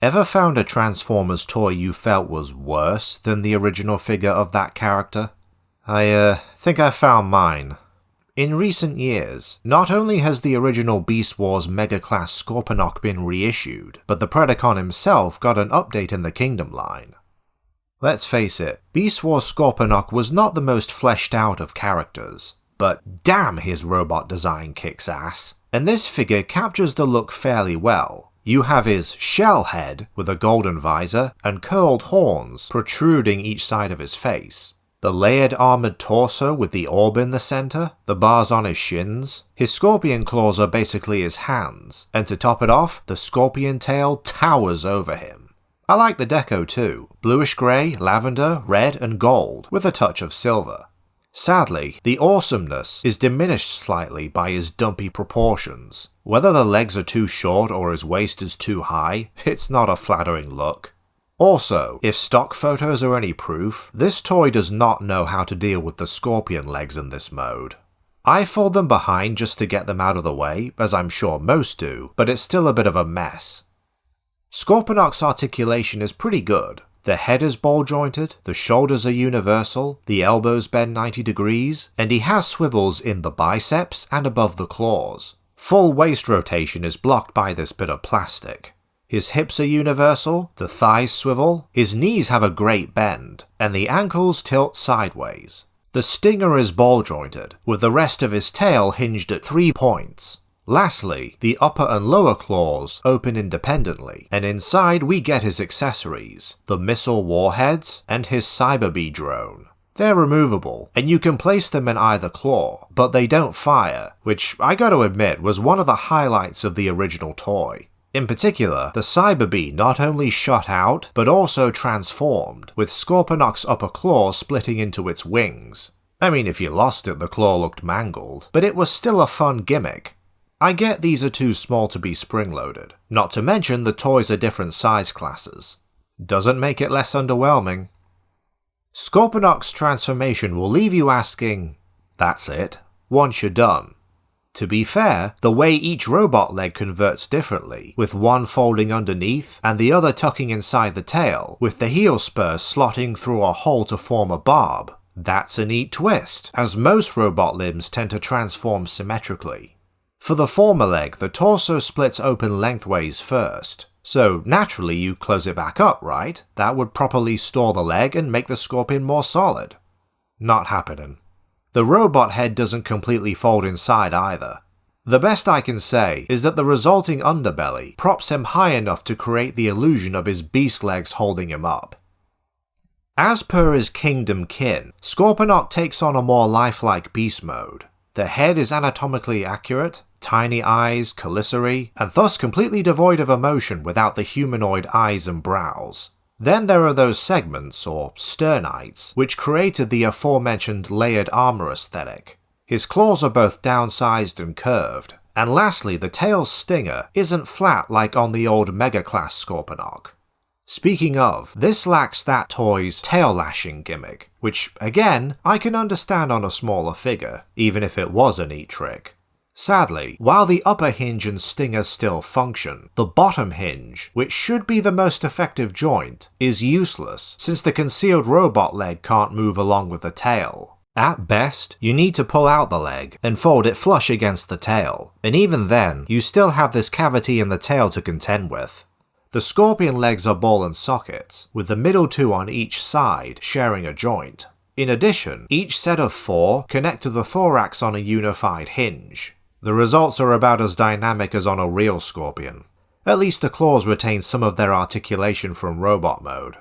Ever found a Transformers toy you felt was worse than the original figure of that character? I think I found mine. In recent years, not only has the original Beast Wars Mega Class Scorponok been reissued, but the Predacon himself got an update in the Kingdom line. Let's face it, Beast Wars Scorponok was not the most fleshed out of characters, but damn his robot design kicks ass, and this figure captures the look fairly well. You have his shell head with a golden visor and curled horns protruding each side of his face, the layered armoured torso with the orb in the centre, the bars on his shins, his scorpion claws are basically his hands, and to top it off, the scorpion tail towers over him. I like the deco too, bluish grey, lavender, red and gold, with a touch of silver. Sadly, the awesomeness is diminished slightly by his dumpy proportions. Whether the legs are too short or his waist is too high, it's not a flattering look. Also, if stock photos are any proof, this toy does not know how to deal with the scorpion legs in this mode. I fold them behind just to get them out of the way, as I'm sure most do, but it's still a bit of a mess. Scorponok's articulation is pretty good. The head is ball jointed, the shoulders are universal, the elbows bend 90 degrees, and he has swivels in the biceps and above the claws. Full waist rotation is blocked by this bit of plastic. His hips are universal, the thighs swivel, his knees have a great bend, and the ankles tilt sideways. The stinger is ball jointed, with the rest of his tail hinged at 3 points. Lastly, the upper and lower claws open independently, and inside we get his accessories, the missile warheads and his Cyberbee drone. They're removable, and you can place them in either claw, but they don't fire, which I gotta admit was one of the highlights of the original toy. In particular, the Cyberbee not only shot out, but also transformed, with Scorponok's upper claw splitting into its wings. I mean, if you lost it, the claw looked mangled, but it was still a fun gimmick. I get these are too small to be spring-loaded, not to mention the toys are different size classes. Doesn't make it less underwhelming. Scorponok's transformation will leave you asking, that's it, once you're done. To be fair, the way each robot leg converts differently, with one folding underneath and the other tucking inside the tail, with the heel spurs slotting through a hole to form a barb. That's a neat twist, as most robot limbs tend to transform symmetrically. For the former leg, the torso splits open lengthways first, so naturally you close it back up, right? That would properly store the leg and make the scorpion more solid. Not happening. The robot head doesn't completely fold inside either. The best I can say is that the resulting underbelly props him high enough to create the illusion of his beast legs holding him up. As per his kingdom kin, Scorponok takes on a more lifelike beast mode. The head is anatomically accurate, tiny eyes, chelicerae, and thus completely devoid of emotion without the humanoid eyes and brows. Then there are those segments, or sternites, which created the aforementioned layered armor aesthetic. His claws are both downsized and curved, and lastly the tail's stinger isn't flat like on the old Mega Class Scorponok. Speaking of, this lacks that toy's tail lashing gimmick, which, again, I can understand on a smaller figure, even if it was a neat trick. Sadly, while the upper hinge and stinger still function, the bottom hinge, which should be the most effective joint, is useless since the concealed robot leg can't move along with the tail. At best, you need to pull out the leg and fold it flush against the tail, and even then, you still have this cavity in the tail to contend with. The scorpion legs are ball and sockets, with the middle two on each side sharing a joint. In addition, each set of 4 connect to the thorax on a unified hinge. The results are about as dynamic as on a real scorpion. At least the claws retain some of their articulation from robot mode.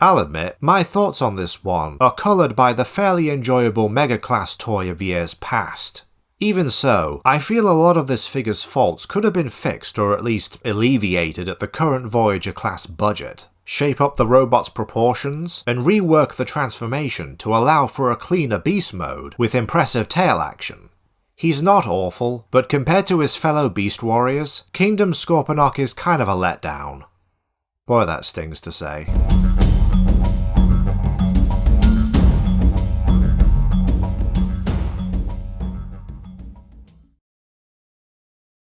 I'll admit, my thoughts on this one are coloured by the fairly enjoyable Mega Class toy of years past. Even so, I feel a lot of this figure's faults could have been fixed or at least alleviated at the current Voyager class budget. Shape up the robot's proportions, and rework the transformation to allow for a cleaner beast mode with impressive tail action. He's not awful, but compared to his fellow Beast Warriors, Kingdom Scorponok is kind of a letdown. Boy, that stings to say.